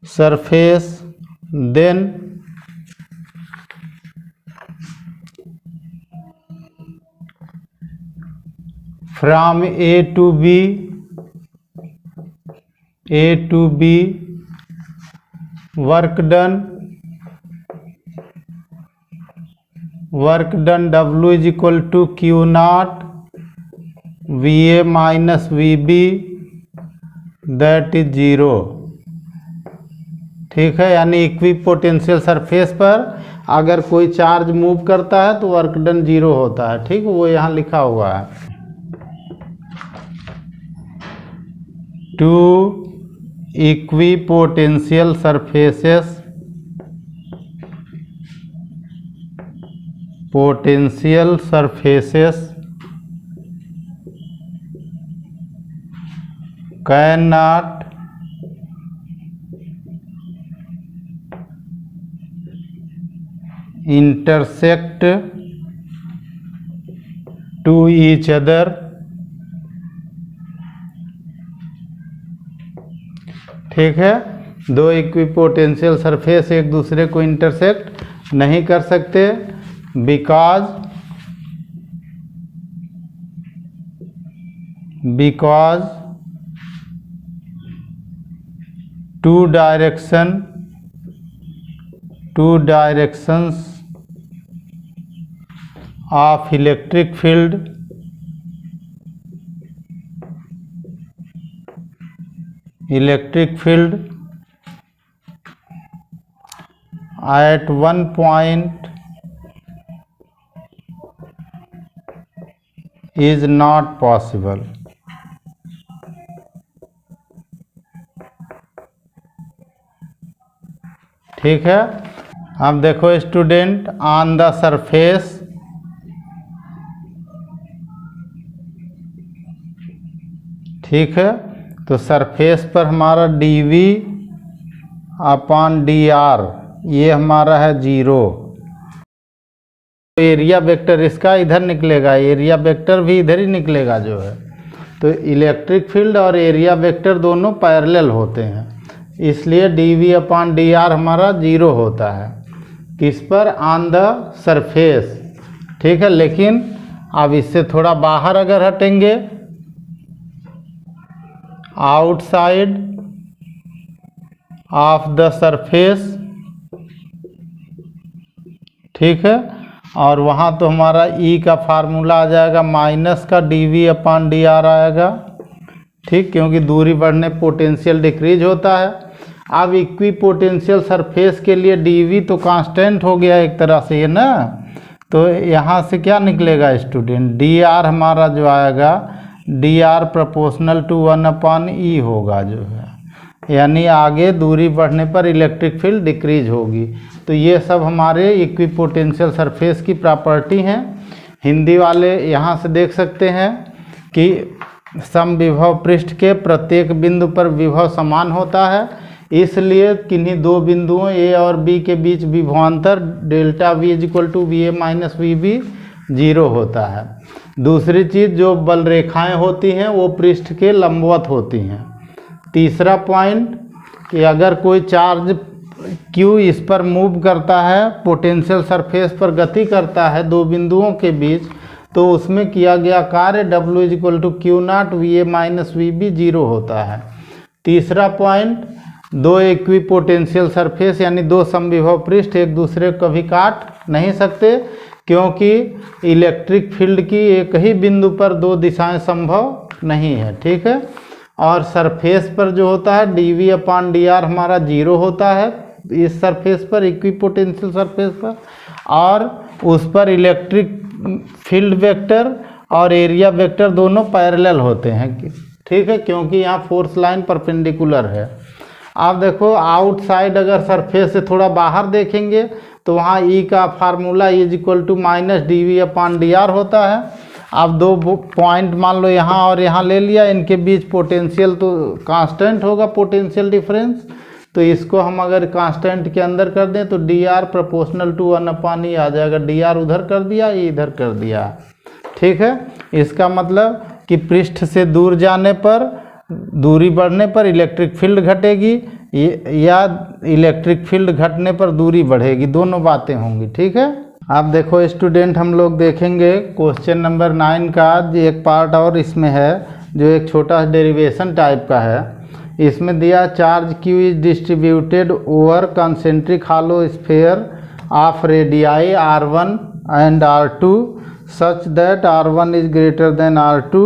surface then from A to B work done W is equal to Q naught VA minus VB that is 0। ठीक है, यानी इक्वी पोटेंशियल सरफेस पर अगर कोई charge move करता है तो work done 0 होता है। ठीक, वो यहाँ लिखा हुआ है। Two equipotential surfaces can not intersect to each other। ठीक है, दो इक्विपोटेंशियल सरफेस एक दूसरे को इंटरसेक्ट नहीं कर सकते because two directions of electric field at one point is not possible। ठीक है, अब देखो स्टूडेंट, ऑन द सरफेस ठीक है, तो सरफेस पर हमारा dV अपॉन dr ये हमारा है 0। एरिया वेक्टर इसका इधर निकलेगा, एरिया वेक्टर भी इधर ही निकलेगा जो है। तो इलेक्ट्रिक फील्ड और एरिया वेक्टर दोनों पैरेलल होते हैं, इसलिए dV अपॉन dr हमारा 0 होता है। किस पर? On the surface. ठीक है, लेकिन अब इससे थोड़ा बाहर अगर हटेंगे, आउटसाइड ऑफ द सरफेस, ठीक है, और वहाँ तो हमारा E का फार्मूला आ जाएगा माइनस का dV अपॉन dr आएगा। ठीक, क्योंकि दूरी बढ़ने पोटेंशियल डिक्रीज होता है। अब इक्वी पोटेंशियल सरफेस के लिए dV तो कांस्टेंट हो गया एक तरह से ये ना, तो यहाँ से क्या निकलेगा स्टूडेंट? dr हमारा जो आएगा dr प्रोपोर्शनल टू 1/E होगा जो है, यानी आगे दूरी बढ़ने पर इलेक्ट्रिक फील्ड डिक्रीज होगी। तो ये सब हमारे इक्विपोटेंशियल सरफेस की प्रॉपर्टी हैं। हिंदी वाले यहाँ से देख सकते हैं कि समविभव पृष्ठ के प्रत्येक बिंदु पर विभव समान होता है, इसलिए किन्हीं दो बिंदुओं A और B के बीच विभवांतर delta V equal to VA minus VB 0 होता है। दूसरी चीज़, जो बल रेखाएं होती हैं वो पृष्ठ के लंबवत होती हैं। तीसरा पॉइंट कि अगर कोई चार्ज Q इस पर मूव करता है, पोटेंशियल सरफेस पर गति करता है दो बिंदुओं के बीच, तो उसमें किया गया कार्य W equal to Q naught VA minus VB 0 होता है। तीसरा पॉइंट, दो इक्विपोटेंशियल सरफेस यानी दो समविभव पृष्ठ एक दूसरे को कभी काट नहीं सकते, क्योंकि इलेक्ट्रिक फील्ड की एक ही बिंदु पर दो दिशाएं संभव नहीं है। ठीक है, और सरफेस पर जो होता है dV अपॉन dr हमारा 0 होता है इस सरफेस पर, इक्विपोटेंशियल सरफेस पर, और उस पर इलेक्ट्रिक फील्ड वेक्टर और एरिया वेक्टर दोनों पैरेलल होते हैं। ठीक है, क्योंकि यहाँ फोर्स लाइन परपेंडिकुलर है। आप देखो आउटसाइड अगर सरफेस से थोड़ा बाहर देखेंगे तो वहाँ E का formula is equal to minus dV upon dr होता है। आप दो पॉइंट मान लो यहाँ और यहाँ ले लिया, इनके बीच पोटेंशियल तो कांस्टेंट होगा, पोटेंशियल डिफरेंस, तो इसको हम अगर कांस्टेंट के अंदर कर दें तो dr प्रोपोर्शनल टू 1/E आ जाएगा। dr उधर कर दिया, ये इधर कर दिया। ठीक है, इसका मतलब कि पृष्ठ से दूर जाने पर, दूरी बढ़ने पर इलेक्ट्रिक फील्ड घटेगी या इलेक्ट्रिक फील्ड घटने पर दूरी बढ़ेगी, दोनों बातें होंगी। ठीक है, आप देखो स्टूडेंट, हम लोग देखेंगे क्वेश्चन नंबर 9 का एक पार्ट और इसमें है जो एक छोटा डेरिवेशन टाइप का है। इसमें दिया charge Q is distributed over concentric hollow sphere of radii R1 and R2 such that R1 is greater than R2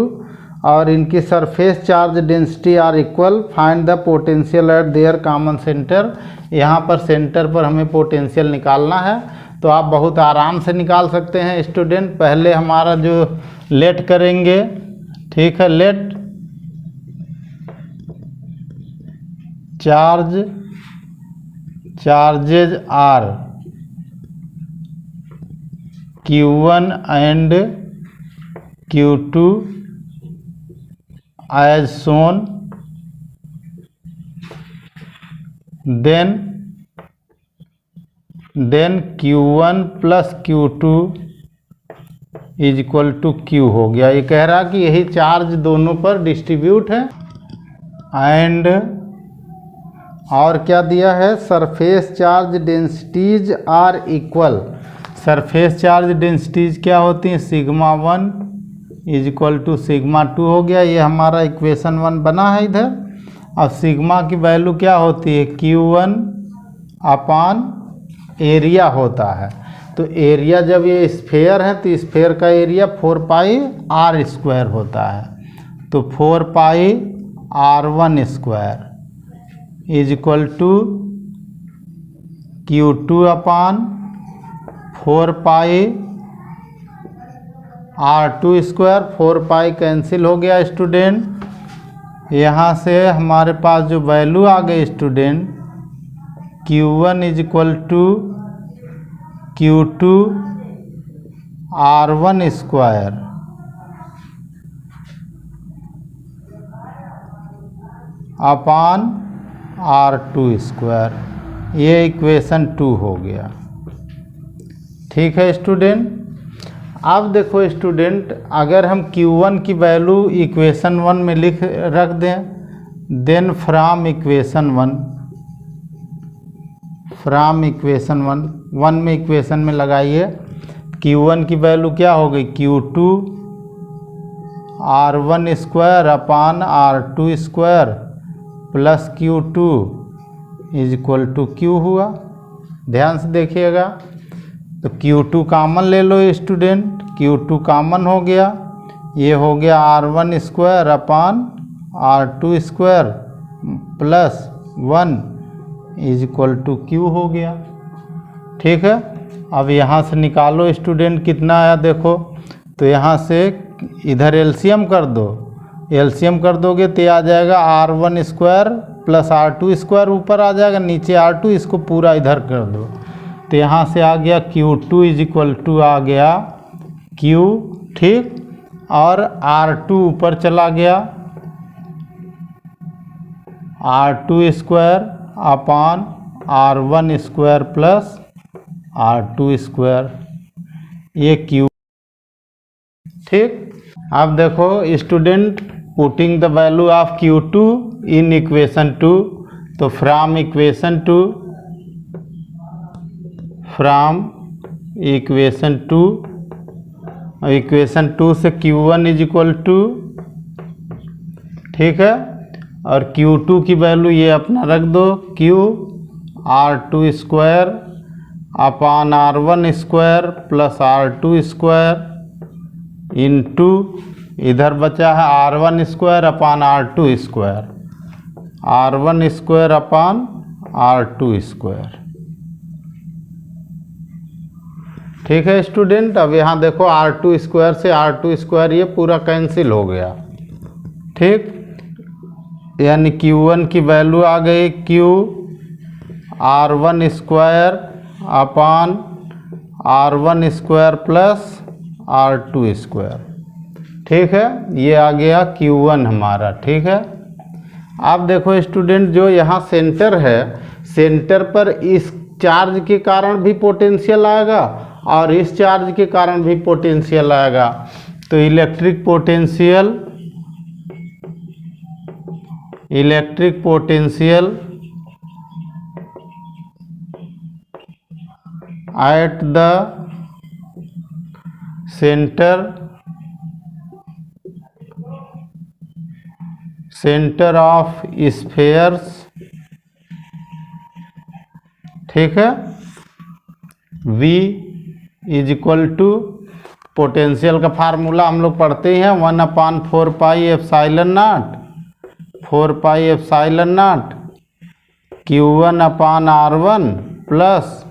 और इनकी surface charge density are equal, find the potential at their common centre. यहाँ पर centre पर हमें potential निकालना है, तो आप बहुत आराम से निकाल सकते हैं स्टूडेंट। पहले हमारा जो लेट करेंगे, ठीक है, let charges are Q1 and Q2 as shown, then Q1 plus Q2 is equal to Q हो गया। ये कह रहा कि यही चार्ज दोनों पर डिस्ट्रीब्यूट है। एंड और क्या दिया है, surface charge densities are equal. Surface charge densities क्या होती हैं, sigma 1 is equal to sigma 2 हो गया। ये हमारा इक्वेशन 1 बना है इधर। अब सिग्मा की वैल्यू क्या होती है, Q1 अपान एरिया होता है। तो एरिया जब ये स्फेयर है तो स्फेयर का एरिया 4 पाई आर स्क्वायर होता है। तो 4 pi R1 square is equal to Q2 upon 4 pi R2 square. 4 pi cancel हो गया स्टूडेंट। यहाँ से हमारे पास जो वैल्यू आ गई student, Q1 is equal to Q2 R1 square upon R2 square. ये इक्वेशन 2 हो गया। ठीक है स्टूडेंट। अब देखो स्टूडेंट, अगर हम Q1 की वैल्यू इक्वेशन 1 में रख दें, देन फ्रॉम इक्वेशन 1 में इक्वेशन में लगाइए। Q1 की वैल्यू क्या हो गई, Q2 R1 square upon R2 square plus Q2 is equal to Q हुआ। ध्यान से देखिएगा। तो Q2 कॉमन ले लो स्टूडेंट, Q2 कॉमन हो गया। ये हो गया R1 square upon R2 square plus 1 is equal to Q हो गया। ठीक है। अब यहाँ से निकालो स्टूडेंट, कितना आया देखो। तो यहाँ से इधर एलसीएम कर दो। एलसीएम कर दोगे तो आ जाएगा R1 square plus R2 square, ऊपर आ जाएगा, नीचे R2, इसको पूरा इधर कर दो। तो यहाँ से आ गया Q2 इज इक्वल टू आ गया Q, ठीक, और R2 ऊपर चला गया, R2 square upon R1 square plus R2 square, ये Q। ठीक। अब देखो student, putting the value of Q2 in equation 2। तो फ्रॉम इक्वेशन 2 से Q1 इज इक्वल टू, ठीक है, और Q2 की वैल्यू ये अपना रख दो, Q R2 square upon R1 square plus R2 square into इधर बचा है R1 square upon R2 square, R1 square upon R2 square. ठीक है स्टूडेंट। अब यहाँ देखो R2 स्क्वायर से R2 स्क्वायर ये पूरा कैंसिल हो गया। ठीक, यानी Q1 की वैल्यू आ गई Q R1 स्क्वायर अपान R1 square plus R2 square. ठीक है, ये आ गया Q1 हमारा। ठीक है। अब देखो स्टूडेंट, जो यहाँ सेंटर है, सेंटर पर इस चार्ज के कारण भी पोटेंशियल आएगा और इस चार्ज के कारण भी पोटेंशियल आएगा। तो electric potential at the centre of spheres, ठीक है, V is equal to potential का फार्मूला हम लोग पढ़ते हैं 1/4 pi epsilon naught 4 pi epsilon naught Q1/R1 plus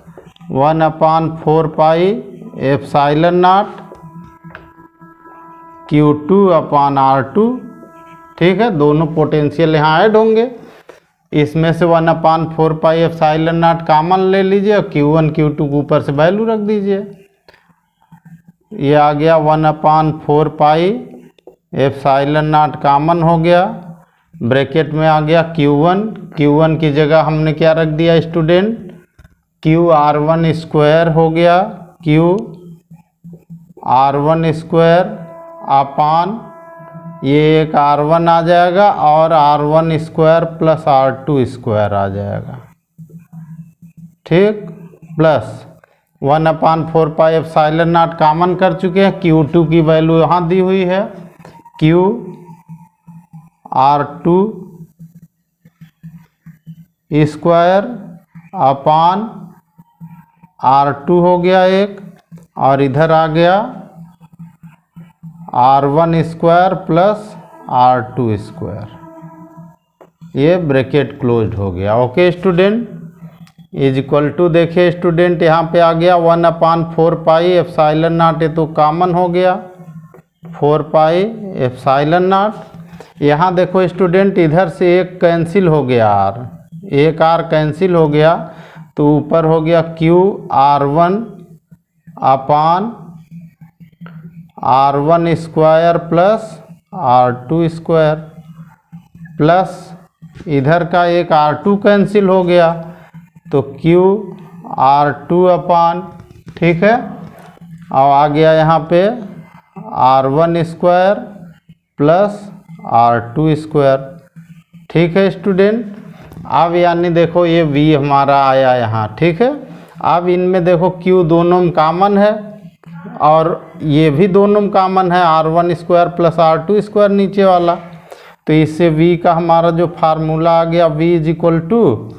1/4 pi epsilon naught Q2/R2। ठीक है, दोनों पोटेंशियल यहाँ ऐड होंगे। इसमें से 1/4 पाई एप्सिलॉन नॉट कॉमन ले लीजिए और Q1 Q2 के ऊपर से वैल्यू रख दीजिए। ये आ गया 1/4 पाई एप्सिलॉन नॉट कॉमन हो गया, ब्रैकेट में आ गया Q1 की जगह हमने क्या रख दिया स्टूडेंट, QR1 स्क्वायर हो गया, QR1 स्क्वायर अपान ये एक R1 आ जाएगा और R1 square plus R2 square आ जाएगा। ठीक, plus 1/4 pi epsilon not common कर चुके हैं। Q2 की वैल्यू यहाँ दी हुई है, QR2 स्क्वायर अपान R2 हो गया एक, और इधर आ गया R1 square plus R2 square. ये ब्रैकेट क्लोज्ड हो गया। Okay student, is equal to देखिए स्टूडेंट यहाँ पे आ गया 1/4 पाई एप्सिलॉन नॉट, ये तो कॉमन हो गया 4 पाई एप्सिलॉन नॉट। यहाँ देखो स्टूडेंट इधर से एक कैंसिल हो गया, एक R कैंसिल हो गया, तो ऊपर हो गया QR1 अपान R1 square plus R2 square, plus इधर का एक R2 कैंसिल हो गया तो QR2 अपान, ठीक है, और आ गया यहाँ पे R1 square plus R2 square. ठीक है स्टूडेंट, अब यानी देखो ये V हमारा आया यहाँ। ठीक है, अब इनमें देखो Q दोनों में कॉमन है और ये भी दोनों में कॉमन है, R1 square plus R2 square नीचे वाला, तो इससे V का हमारा जो फार्मूला आ गया V is equal to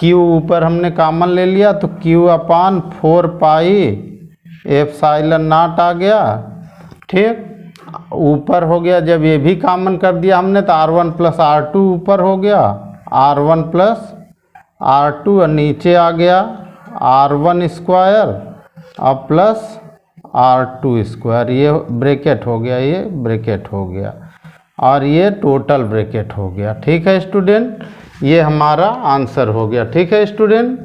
Q ऊपर हमने कॉमन ले लिया तो Q/4 पाई एप्सिलॉन नॉट आ गया। ठीक, ऊपर हो गया, जब ये भी कॉमन कर दिया हमने तो R1 प्लस R2 ऊपर हो गया, R1 प्लस R2 और नीचे आ गया R1 स्क्वायर और प्लस R2 स्क्वायर। ये ब्रैकेट हो गया, ये ब्रैकेट हो गया और ये टोटल ब्रैकेट हो गया। ठीक है स्टूडेंट, ये हमारा आंसर हो गया। ठीक है स्टूडेंट।